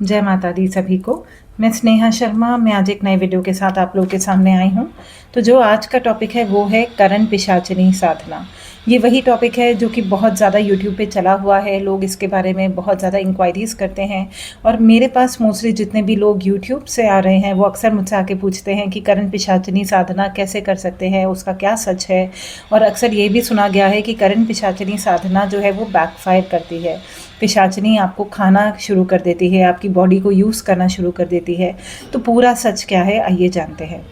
जय माता दी सभी को। मैं स्नेहा शर्मा। मैं आज एक नए वीडियो के साथ आप लोग के सामने आई हूँ। तो जो आज का टॉपिक है वो है करण पिशाचिनी साधना। ये वही टॉपिक है जो कि बहुत ज़्यादा यूट्यूब पे चला हुआ है। लोग इसके बारे में बहुत ज़्यादा इंक्वायरीज़ करते हैं और मेरे पास मोस्टली जितने भी लोग यूट्यूब से आ रहे हैं वो अक्सर मुझसे आके पूछते हैं कि करण पिशाचिनी साधना कैसे कर सकते हैं, उसका क्या सच है। और अक्सर ये भी सुना गया है कि करण पिशाचिनी साधना जो है वो बैकफायर करती है। पिशाचिनी आपको खाना शुरू कर देती है, आपकी बॉडी को यूज़ करना शुरू कर देती है। तो पूरा सच क्या है आइए जानते हैं।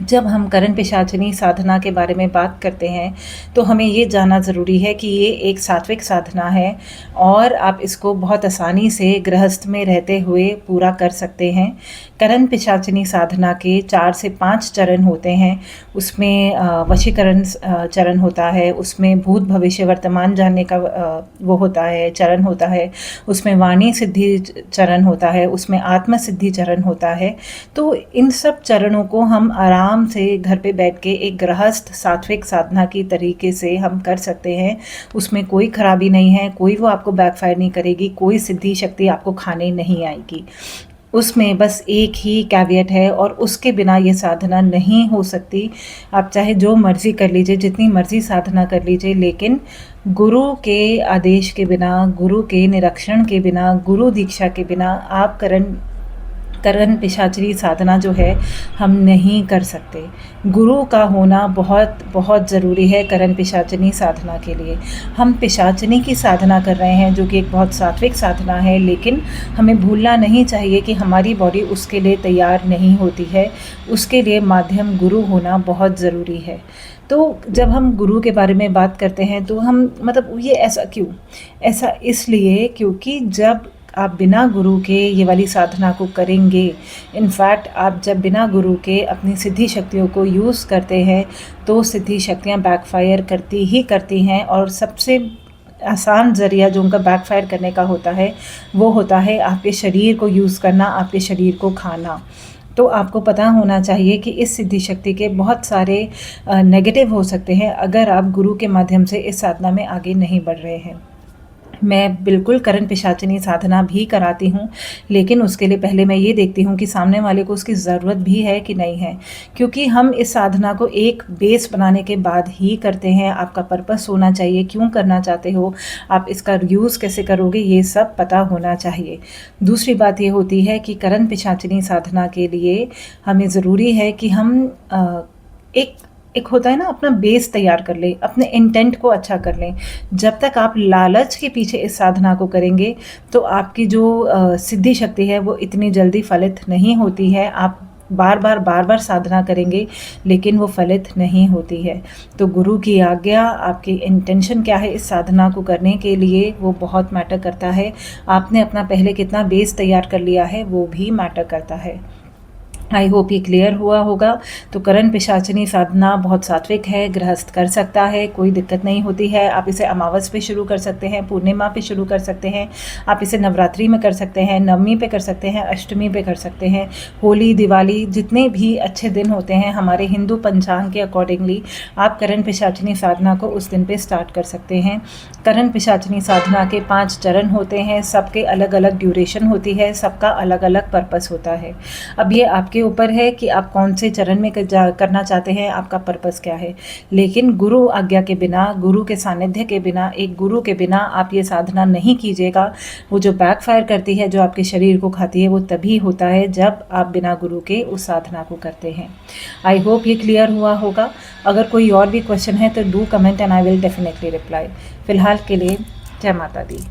जब हम करण पिशाचिनी साधना के बारे में बात करते हैं तो हमें ये जानना ज़रूरी है कि ये एक सात्विक साधना है और आप इसको बहुत आसानी से गृहस्थ में रहते हुए पूरा कर सकते हैं। करण पिशाचिनी साधना के 4 से 5 चरण होते हैं। उसमें वशीकरण चरण होता है, उसमें भूत भविष्य वर्तमान जानने का वो होता है, चरण होता है, उसमें वाणी सिद्धि चरण होता है, उसमें आत्म सिद्धि चरण होता है। तो इन सब चरणों को हम आराम से घर पे बैठ के एक गृहस्थ सात्विक साधना की तरीके से हम कर सकते हैं। उसमें कोई खराबी नहीं है, कोई वो आपको बैकफायर नहीं करेगी, कोई सिद्धि शक्ति आपको खाने नहीं आएगी। उसमें बस एक ही कैवियट है और उसके बिना ये साधना नहीं हो सकती। आप चाहे जो मर्ज़ी कर लीजिए, जितनी मर्ज़ी साधना कर लीजिए, लेकिन गुरु के आदेश के बिना, गुरु के निरीक्षण के बिना, गुरु दीक्षा के बिना आप करण पिशाचिनी साधना जो है हम नहीं कर सकते। गुरु का होना बहुत बहुत ज़रूरी है करण पिशाचिनी साधना के लिए। हम पिशाचिनी की साधना कर रहे हैं जो कि एक बहुत सात्विक साधना है, लेकिन हमें भूलना नहीं चाहिए कि हमारी बॉडी उसके लिए तैयार नहीं होती है। उसके लिए माध्यम गुरु होना बहुत ज़रूरी है। तो जब हम गुरु के बारे में बात करते हैं तो हम मतलब ये ऐसा क्यों? ऐसा इसलिए क्योंकि जब आप बिना गुरु के ये वाली साधना को करेंगे, इनफैक्ट आप जब बिना गुरु के अपनी सिद्धि शक्तियों को यूज़ करते हैं तो सिद्धि शक्तियाँ बैकफायर करती ही करती हैं। और सबसे आसान ज़रिया जो उनका बैकफायर करने का होता है वो होता है आपके शरीर को यूज़ करना, आपके शरीर को खाना। तो आपको पता होना चाहिए कि इस सिद्धि शक्ति के बहुत सारे नेगेटिव हो सकते हैं अगर आप गुरु के माध्यम से इस साधना में आगे नहीं बढ़ रहे हैं। मैं बिल्कुल करण पिशाचिनी साधना भी कराती हूँ, लेकिन उसके लिए पहले मैं ये देखती हूँ कि सामने वाले को उसकी ज़रूरत भी है कि नहीं है, क्योंकि हम इस साधना को एक बेस बनाने के बाद ही करते हैं। आपका पर्पस होना चाहिए, क्यों करना चाहते हो, आप इसका यूज़ कैसे करोगे, ये सब पता होना चाहिए। दूसरी बात ये होती है कि करण पिशाचिनी साधना के लिए हमें ज़रूरी है कि हम एक होता है ना, अपना बेस तैयार कर लें, अपने इंटेंट को अच्छा कर लें। जब तक आप लालच के पीछे इस साधना को करेंगे तो आपकी जो सिद्धि शक्ति है वो इतनी जल्दी फलित नहीं होती है। आप बार बार साधना करेंगे लेकिन वो फलित नहीं होती है। तो गुरु की आज्ञा, आपकी इंटेंशन क्या है इस साधना को करने के लिए, वो बहुत मैटर करता है। आपने अपना पहले कितना बेस तैयार कर लिया है वो भी मैटर करता है। आई होप ये क्लियर हुआ होगा। तो करण पिशाचिनी साधना बहुत सात्विक है, गृहस्थ कर सकता है, कोई दिक्कत नहीं होती है। आप इसे अमावस पे शुरू कर सकते हैं, पूर्णिमा पे शुरू कर सकते हैं, आप इसे नवरात्रि में कर सकते हैं, नवमी पे कर सकते हैं, अष्टमी पे कर सकते हैं, होली, दिवाली, जितने भी अच्छे दिन होते हैं हमारे हिंदू पंचांग के अकॉर्डिंगली आप करण पिशाचिनी साधना को उस दिन पे स्टार्ट कर सकते हैं। करण पिशाचिनी साधना के 5 चरण होते हैं, सबके अलग अलग ड्यूरेशन होती है, सबका अलग अलग पर्पस होता है। अब ये आपके ऊपर है कि आप कौन से चरण में करना चाहते हैं, आपका पर्पस क्या है। लेकिन गुरु आज्ञा के बिना, गुरु के सानिध्य के बिना, एक गुरु के बिना आप ये साधना नहीं कीजिएगा। वो जो बैकफायर करती है, जो आपके शरीर को खाती है, वो तभी होता है जब आप बिना गुरु के उस साधना को करते हैं। आई होप ये क्लियर हुआ होगा। अगर कोई और भी क्वेश्चन है तो do comment and I will definitely reply. फ़िलहाल के लिए जय माता दी।